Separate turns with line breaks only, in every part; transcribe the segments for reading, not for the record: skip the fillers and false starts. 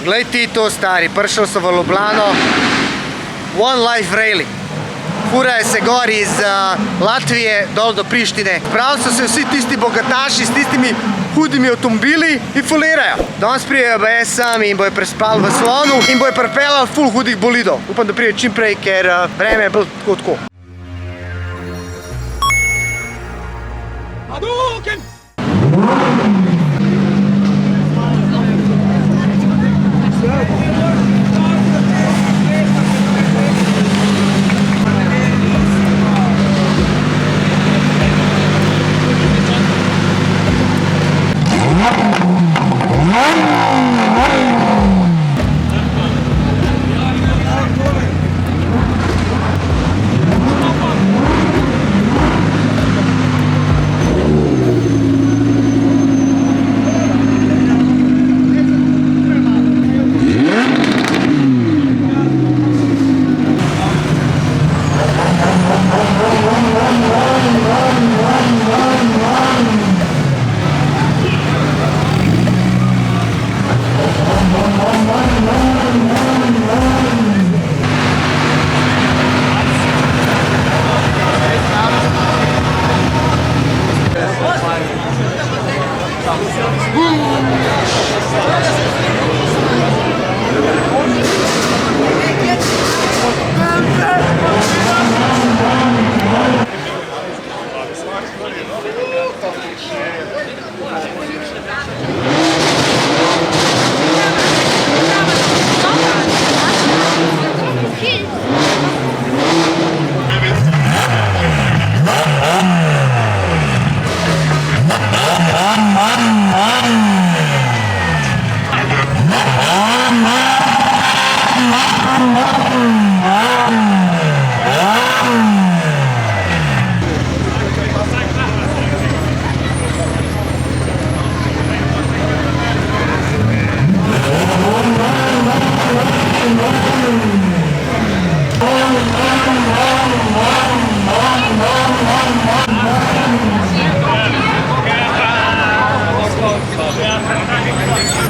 Glej ti to, stari, prišel so v Ljubljano. One Life Rally. Furajo se gor iz Latvije dol do Prištine. Prav so se vsi tisti bogataši s tistimi hudimi avtomobili in folirajo. Danes prijejo BS sami in bojo prespali v Slonu in bojo pripeljali ful hudih bolidov. Upam, da prijejo čim prej, ker vreme je bilo tako. Hadouken!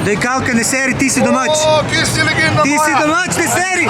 Dej, Kavka, ne seri, ti si domač.
O, ti si legenda moja.
Ti si domač, ne seri.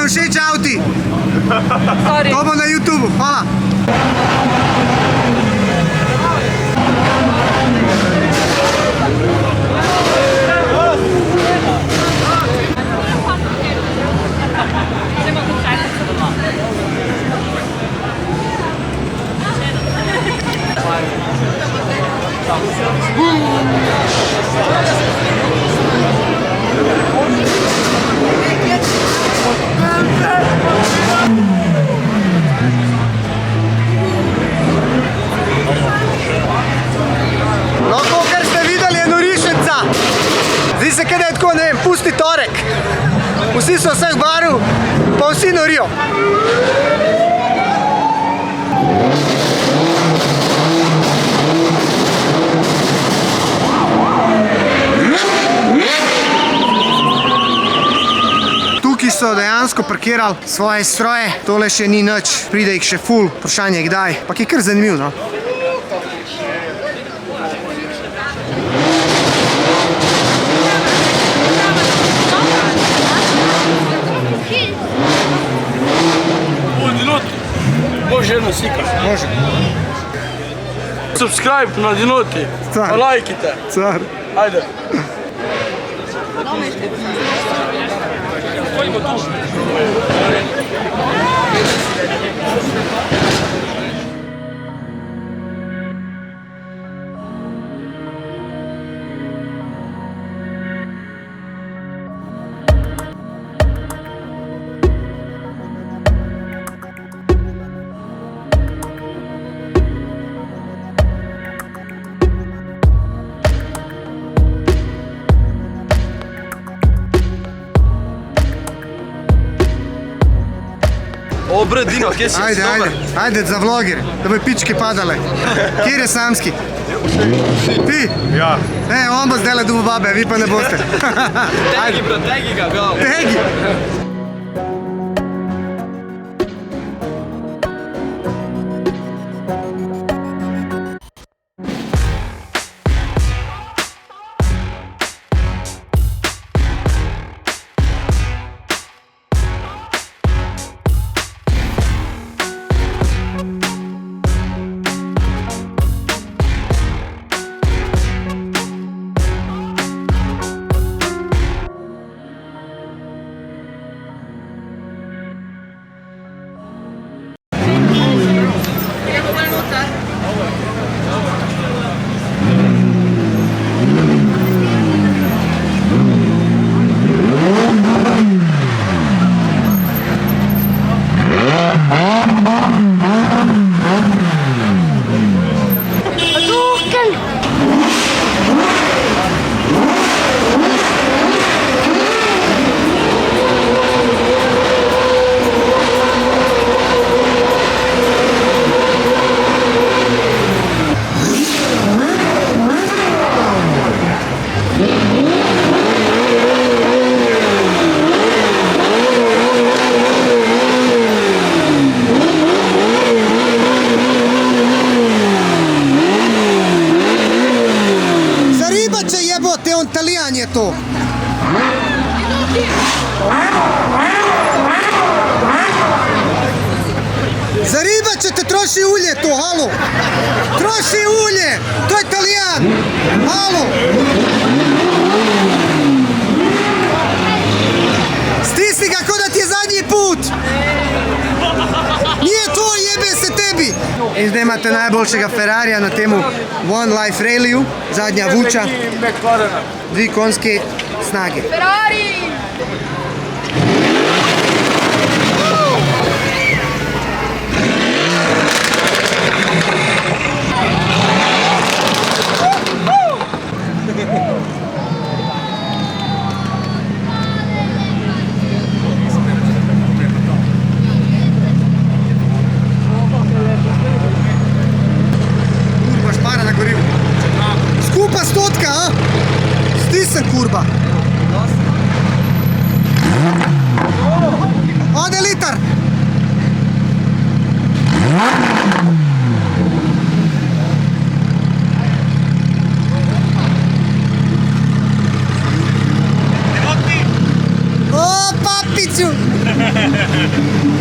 Všeč avti. To bo na YouTubeu. Hvala. No, to, kar ste videli, je norišnica. Zdi se, kaj da je tako, ne vem, pusti torek. Vsi so vseh barv, pa vsi norijo. Tukaj so dejansko parkirali svoje stroje, tole še ni nič, pride jih še ful, vprašanje kdaj, pa je kar zanimivo, no.
subscribe, nadinoti,
Car.
pa lajkite.
Car.
Ajde.
O, bre, Dino, kje si?
Ajde, za vloger, da bi pičke padale. Kjer je Samski? Ti?
Ja.
On bo zdaj dubo babe, vi pa ne boste.
Tegi, bro, tegi ga, go.
Tegi! je to. Za riba ćete troši ulje to, halo. Troši ulje, to je Italijan. Halo. Stisni ga ko da ti je zadnji put. Nije to, jebe se tebi. In zdaj imate najboljšega Ferrarija na temu One Life Rallyju, zadnja vuča, 2 konjske snage.
Ferrari!
Skupa stotka, a? Stisem, kurba. Ode litar. O, papiću.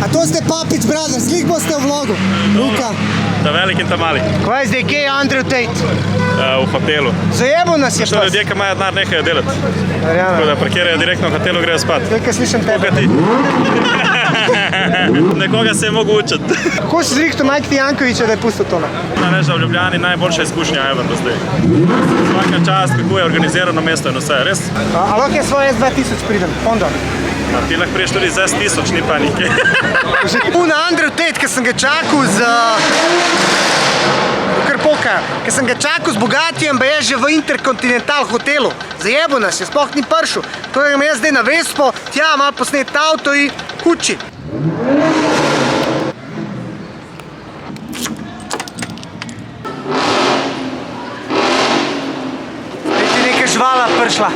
A to ste Papić Brothers, slik boste v vlogu. Luka.
Ta velik in ta mali.
Kaj je zdaj gej Andrew Tate?
V hotelu.
Zajebo nas je
Što ljudje, ki imajo denar, nehajo delati. Tako
Verjamem.
da parkirajo direktno v hotelu, grejo spat.
Kaj slišam tebe?
Koga ti? Nekoga se je mogel učiti.
Kako si zrihto Majk Jankovića da je pustil to?
Na reža v Ljubljani najboljša izkušnja ever do zdaj. Svaka čast, kako je organizirano mesto in vse, res.
A lahko je svoje S2000 pridem, Honda.
Ti lahko priješ tudi z S1000, ni panike.
Puna Andrew Tate, ki sem ga čakal z... Kar pokaja. Ker sem ga čakal z Bugatijem, je že v Intercontinental hotelu. Zajebo nas, je sploh ni pršel. To grem jaz zdaj na Vespo, tja malo posnet avto in kući. Zdaj ti neka žvala pršla.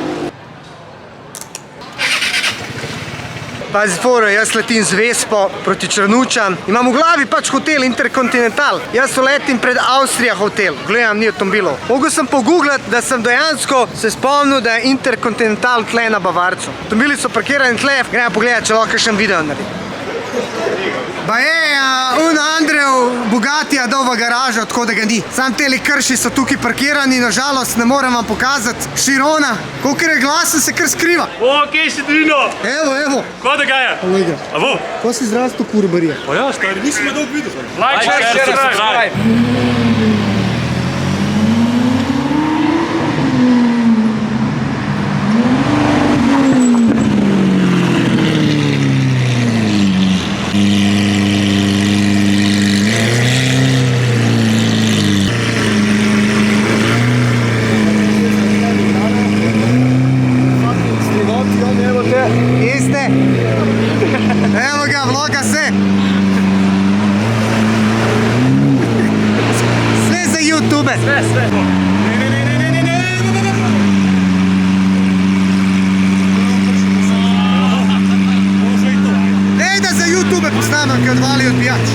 Pazi foro, jaz letim z Vespo proti Črnučam. Imam v glavi pač hotel Intercontinental. Jaz letim pred Avstrija hotel. Gledam, ni avtomobilov. Mogel sem pogooglati, da sem dejansko se spomnil, da je Intercontinental tle na Bavarcu. Avtomobili so parkirani tle, gremo pogledati, če lahko kakšen video naredim. Pa je, un Andrejev Bugatija dal v garažo, tako da ga ni. Sam teli krši so tukaj parkirani, nažalost ne morem vam pokazati. Širona, koliko je glasen, se kar skriva.
O, kje si Dino?
Evo.
Kaj da ga je?
Kolega,
A bo?
ko si zrastu kurbarija?
Pa ja, stari, nisem me dolgo videl. Like, share,
Share,
subscribe.
subscribe.
Jeste? Evo ga, vloga se. Sve za YouTube.
Sve.
Ne da za YouTube posnamam kad vali odbijač.